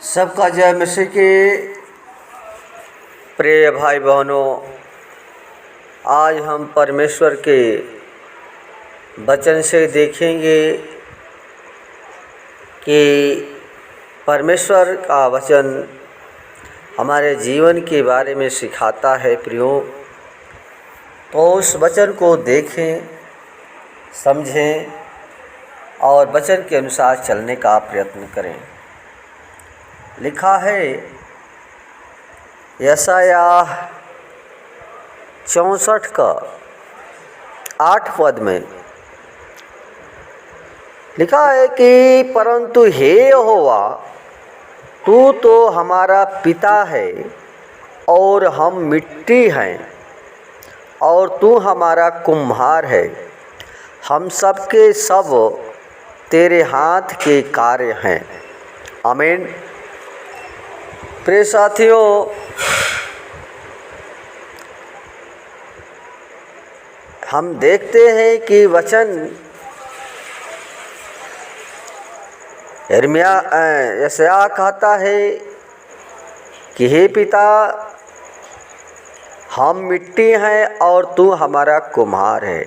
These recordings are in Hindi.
सबका जय मसीह के प्रिय भाई बहनों, आज हम परमेश्वर के वचन से देखेंगे कि परमेश्वर का वचन हमारे जीवन के बारे में सिखाता है। प्रियो, तो उस वचन को देखें, समझें और वचन के अनुसार चलने का प्रयत्न करें। लिखा है यशायाह 64 का 8 पद में, लिखा है कि परंतु हे यहोवा, तू तो हमारा पिता है और हम मिट्टी हैं, और तू हमारा कुम्हार है। हम सब के सब तेरे हाथ के कार्य हैं। आमीन। प्रिय साथियों, हम देखते हैं कि वचन यशायाह कहता है कि हे पिता, हम मिट्टी हैं और तू हमारा कुम्हार है।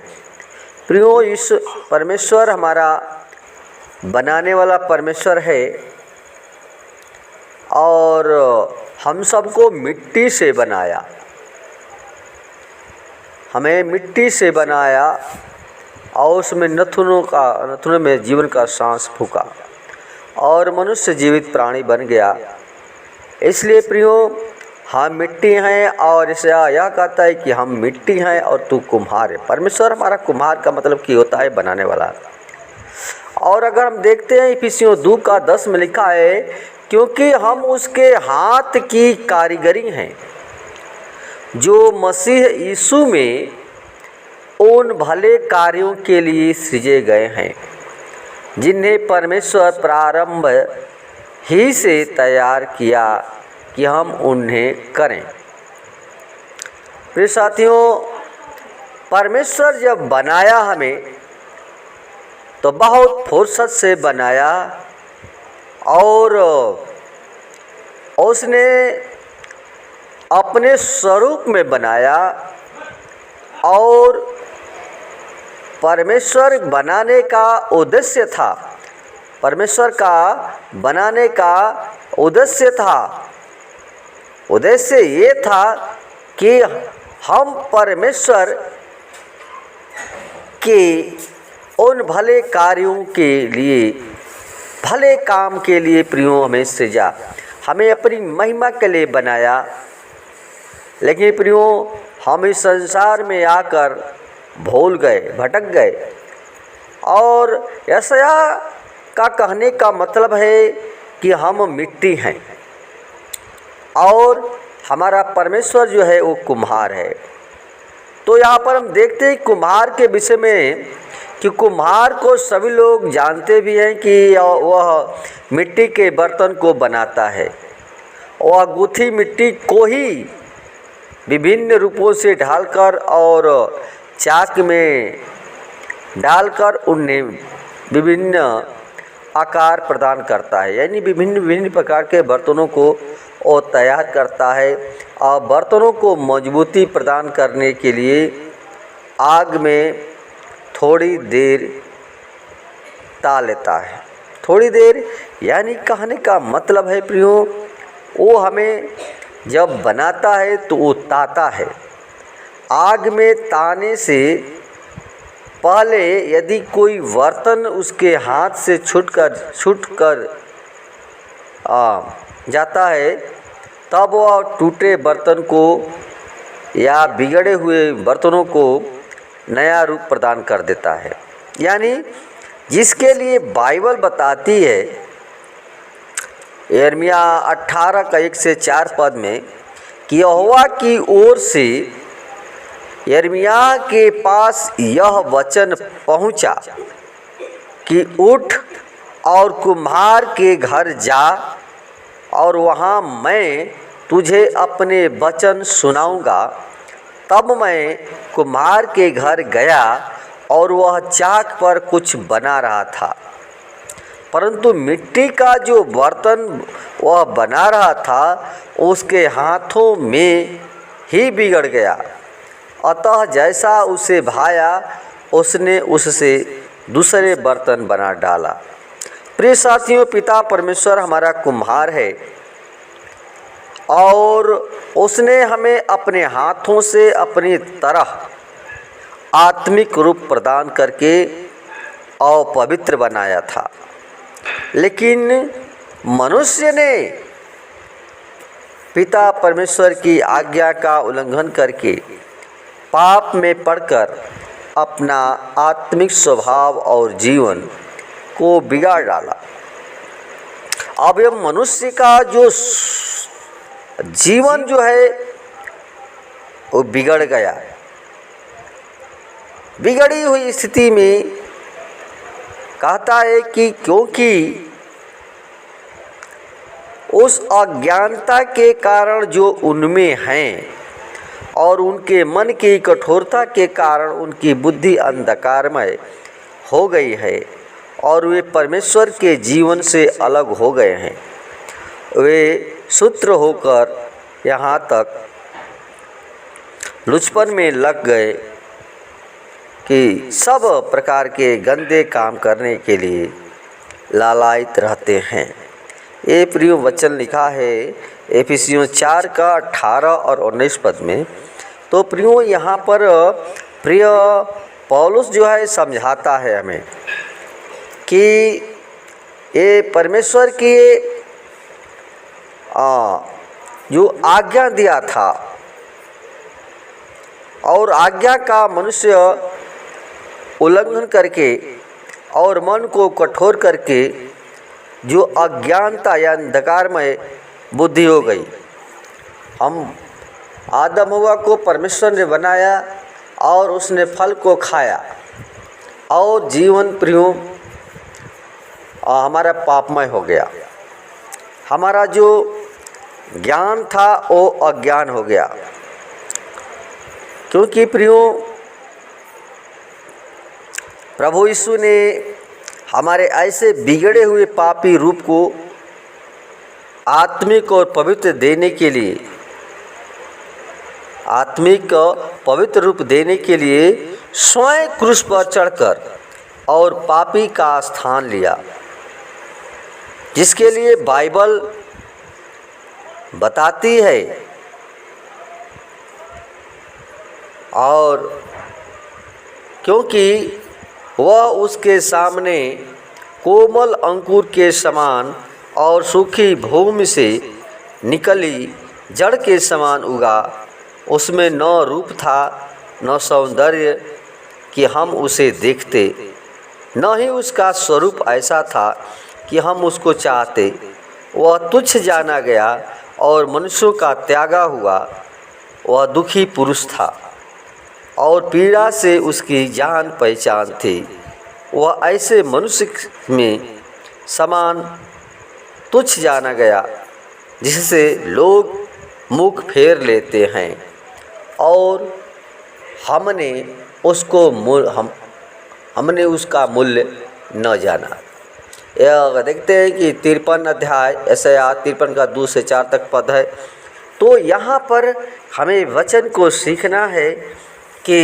प्रियो, इस परमेश्वर हमारा बनाने वाला परमेश्वर है और हम सबको मिट्टी से बनाया, हमें मिट्टी से बनाया और उसमें नथुनों में जीवन का सांस फूका और मनुष्य जीवित प्राणी बन गया। इसलिए प्रियो, हम मिट्टी हैं और इसे यह कहता है कि हम मिट्टी हैं और तू कुम्हार है। परमेश्वर हमारा कुम्हार का मतलब कि होता है बनाने वाला। और अगर हम देखते हैं इफिसियों 2:10 में लिखा है, क्योंकि हम उसके हाथ की कारीगरी हैं, जो मसीह यीशु में उन भले कार्यों के लिए सृजे गए हैं, जिन्हें परमेश्वर प्रारंभ ही से तैयार किया कि हम उन्हें करें। प्रिय साथियों, परमेश्वर जब बनाया हमें तो बहुत फुर्सत से बनाया और उसने अपने स्वरूप में बनाया। और परमेश्वर बनाने का उद्देश्य था, परमेश्वर का बनाने का उद्देश्य ये था कि हम परमेश्वर के उन भले कार्यों के लिए, भले काम के लिए प्रियो हमें सृजा, हमें अपनी महिमा के लिए बनाया। लेकिन प्रियो, हम इस संसार में आकर भूल गए, भटक गए। और यशायाह का कहने का मतलब है कि हम मिट्टी हैं और हमारा परमेश्वर जो है वो कुम्हार है। तो यहाँ पर हम देखते हैं कुम्हार के विषय में कि कुम्हार को सभी लोग जानते भी हैं कि वह मिट्टी के बर्तन को बनाता है। वह गूंथी मिट्टी को ही विभिन्न रूपों से ढालकर और चाक में डालकर उन्हें विभिन्न आकार प्रदान करता है, यानी विभिन्न प्रकार के बर्तनों को वो तैयार करता है। और बर्तनों को मजबूती प्रदान करने के लिए आग में थोड़ी देर ता लेता है। थोड़ी देर यानी कहने का मतलब है प्रियो, वो हमें जब बनाता है तो वो ताता है। आग में ताने से पहले यदि कोई बर्तन उसके हाथ से छूटकर जाता है, तब वह टूटे बर्तन को या बिगड़े हुए बर्तनों को नया रूप प्रदान कर देता है। यानी जिसके लिए बाइबल बताती है यिर्मयाह 18 का 1 से 4 पद में कि यहोवा की ओर से यिर्मयाह के पास यह वचन पहुंचा कि उठ और कुम्हार के घर जा, और वहाँ मैं तुझे अपने वचन सुनाऊंगा। तब मैं कुम्हार के घर गया और वह चाक पर कुछ बना रहा था। परंतु मिट्टी का जो बर्तन वह बना रहा था उसके हाथों में ही बिगड़ गया। अतः जैसा उसे भाया उसने उससे दूसरे बर्तन बना डाला। प्रिय साथियों, पिता परमेश्वर हमारा कुम्हार है और उसने हमें अपने हाथों से अपनी तरह आत्मिक रूप प्रदान करके और पवित्र बनाया था। लेकिन मनुष्य ने पिता परमेश्वर की आज्ञा का उल्लंघन करके पाप में पड़कर अपना आत्मिक स्वभाव और जीवन को बिगाड़ डाला। अब यह मनुष्य का जो जीवन जो है वो बिगड़ गया। बिगड़ी हुई स्थिति में कहता है कि क्योंकि उस अज्ञानता के कारण जो उनमें हैं और उनके मन की कठोरता के कारण उनकी बुद्धि अंधकारमय हो गई है और वे परमेश्वर के जीवन से अलग हो गए हैं। वे सूत्र होकर यहाँ तक लुचपन में लग गए कि सब प्रकार के गंदे काम करने के लिए लालायित रहते हैं। ये प्रिय वचन लिखा है एफिसियों 4 का 18 और 19 पद में। तो प्रियो यहाँ पर प्रिय पौलुस जो है समझाता है हमें कि ये परमेश्वर की जो आज्ञा दिया था और आज्ञा का मनुष्य उल्लंघन करके और मन को कठोर करके जो अज्ञानता या अंधकारमय बुद्धि हो गई। हम आदम हव्वा को परमेश्वर ने बनाया और उसने फल को खाया और जीवन प्रियो हमारा पापमय हो गया। हमारा जो ज्ञान था वो अज्ञान हो गया, क्योंकि प्रियो प्रभु यीशु ने हमारे ऐसे बिगड़े हुए पापी रूप को आत्मिक और पवित्र देने के लिए, आत्मिक पवित्र रूप देने के लिए स्वयं क्रूस पर चढ़कर और पापी का स्थान लिया, जिसके लिए बाइबल बताती है और क्योंकि वह उसके सामने कोमल अंकुर के समान और सूखी भूमि से निकली जड़ के समान उगा। उसमें न रूप था न सौंदर्य कि हम उसे देखते, न ही उसका स्वरूप ऐसा था कि हम उसको चाहते। वह तुच्छ जाना गया और मनुष्यों का त्यागा हुआ। वह दुखी पुरुष था और पीड़ा से उसकी जान पहचान थी। वह ऐसे मनुष्य में समान तुच्छ जाना गया जिससे लोग मुख फेर लेते हैं और हमने उसका मूल्य न जाना। यह देखते हैं कि 53 अध्याय यशायाह 53 का 2 से 4 तक पद है। तो यहाँ पर हमें वचन को सीखना है कि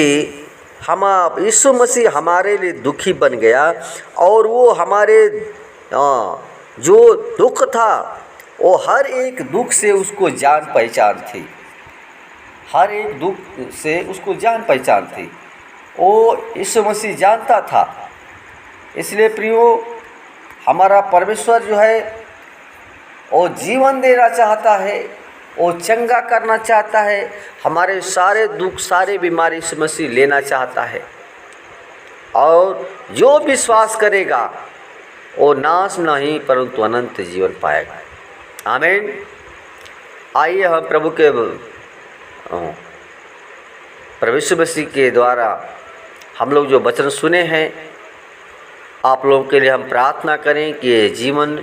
हम यीशु मसीह हमारे लिए दुखी बन गया और वो हमारे जो दुख था वो हर एक दुख से उसको जान पहचान थी, हर एक दुख से उसको जान पहचान थी। वो यीशु मसीह जानता था। इसलिए प्रियो हमारा परमेश्वर जो है वो जीवन देना चाहता है, वो चंगा करना चाहता है, हमारे सारे दुख सारे बीमारी यीशु मसीह लेना चाहता है और जो विश्वास करेगा वो नाश नहीं परंतु अनंत जीवन पाएगा। आमीन। आइए हम प्रभु के यीशु मसीह के द्वारा हम लोग जो वचन सुने हैं आप लोगों के लिए हम प्रार्थना करें कि ये जीवन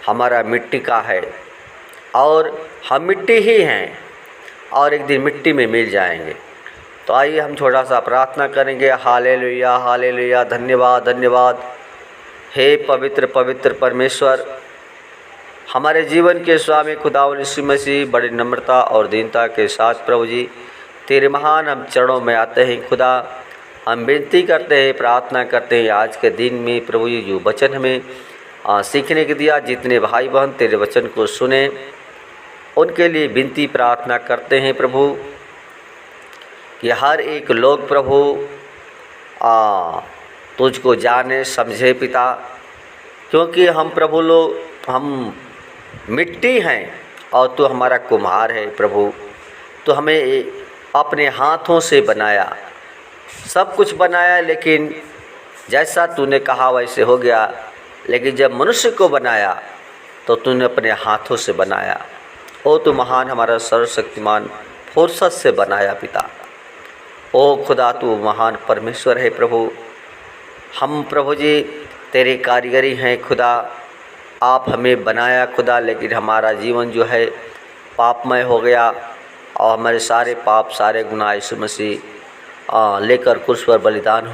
हमारा मिट्टी का है और हम मिट्टी ही हैं और एक दिन मिट्टी में मिल जाएंगे। तो आइए हम थोड़ा सा प्रार्थना करेंगे। Hallelujah hallelujah. धन्यवाद धन्यवाद हे पवित्र पवित्र परमेश्वर, हमारे जीवन के स्वामी खुदावंद यीशु मसीह, बड़ी नम्रता और दीनता के साथ प्रभु जी तेरे महान हम चरणों में आते हैं। खुदा, हम विनती करते हैं, प्रार्थना करते हैं आज के दिन में प्रभु जी जो वचन हमें सीखने के दिया, जितने भाई बहन तेरे वचन को सुने उनके लिए विनती प्रार्थना करते हैं प्रभु कि हर एक लोग प्रभु तुझको जाने समझे पिता, क्योंकि हम प्रभु लोग हम मिट्टी हैं और तू हमारा कुम्हार है प्रभु। तो हमें अपने हाथों से बनाया, सब कुछ बनाया, लेकिन जैसा तूने कहा वैसे हो गया। लेकिन जब मनुष्य को बनाया तो तूने अपने हाथों से बनाया। ओ तू महान हमारा सर्वशक्तिमान फुर्सत से बनाया पिता। ओ खुदा तू महान परमेश्वर है प्रभु। हम प्रभु जी तेरे कारीगरी हैं खुदा, आप हमें बनाया खुदा, लेकिन हमारा जीवन जो है पापमय हो गया और हमारे सारे पाप सारे गुनाह यीशु मसीह लेकर क्रूस पर बलिदान हो।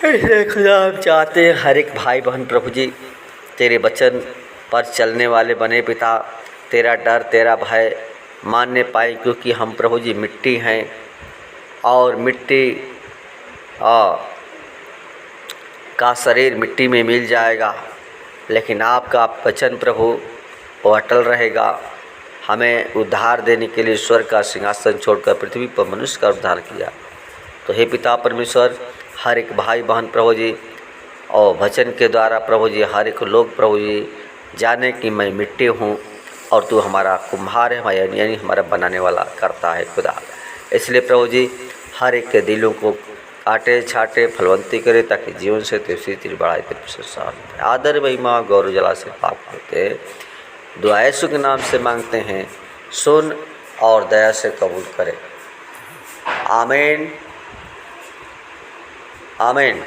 इसलिए खुदा हम चाहते हैं हर एक भाई बहन प्रभु जी तेरे वचन पर चलने वाले बने पिता, तेरा डर तेरा भय मानने पाए, क्योंकि हम प्रभु जी मिट्टी हैं और मिट्टी का शरीर मिट्टी में मिल जाएगा, लेकिन आपका वचन प्रभु वो अटल रहेगा। हमें उद्धार देने के लिए स्वर्ग का सिंहासन छोड़कर पृथ्वी पर मनुष्य का उद्धार किया। तो हे पिता परमेश्वर, हर एक भाई बहन प्रभु जी और वचन के द्वारा प्रभु जी हर एक लोग प्रभु जी जाने कि मैं मिट्टी हूँ और तू हमारा कुम्हार है, यानी हमारा बनाने वाला करता है खुदा। इसलिए प्रभु जी हर एक के दिलों को काटे छाटे फलवंती करे, ताकि जीवन से तेरी बढ़ाई तेरे प्रशंसा आदर महिमा गौरव जला से पाप करते हैं। दुआ यीशु के नाम से मांगते हैं, सुन और दया से कबूल करे। आमीन आमीन।